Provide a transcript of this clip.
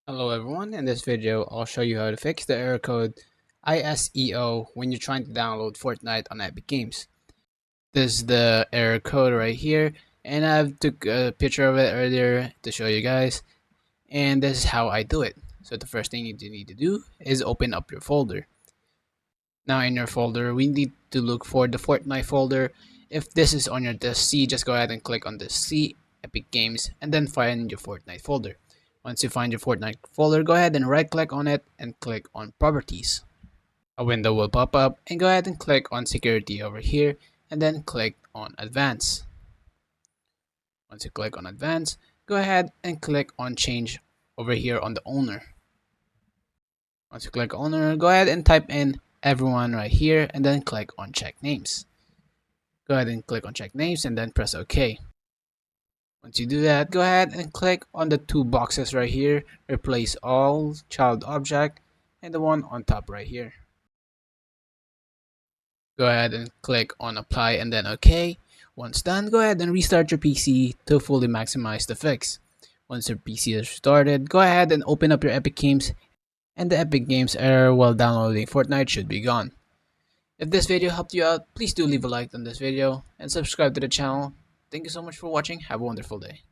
Hello everyone, in this video I'll show you how to fix the error code ISEO when you're trying to download Fortnite on Epic Games. This is the error code right here, and I took a picture of it earlier to show you guys, and this is how I do it. So the first thing you need to do is open up your folder. Now in your folder we need to look for the Fortnite folder. If this is on your disk C, just go ahead and click on the C, Epic Games, and then find your Fortnite folder. Once you find your Fortnite folder, go ahead and right click on it and click on Properties. A window will pop up and go ahead and click on Security over here and then click on Advanced. Once you click on Advanced, go ahead and click on Change over here on the owner. Once you click owner, go ahead and type in everyone right here and then click on Check Names. Go ahead and click on Check Names and then press OK. Once you do that, go ahead and click on the two boxes right here, replace all child object, and the one on top right here. Go ahead and click on apply and then OK. Once done, go ahead and restart your PC to fully maximize the fix. Once your PC is started, go ahead and open up your Epic Games, and the Epic Games error while downloading Fortnite should be gone. If this video helped you out, please do leave a like on this video and subscribe to the channel. Thank you so much for watching. Have a wonderful day.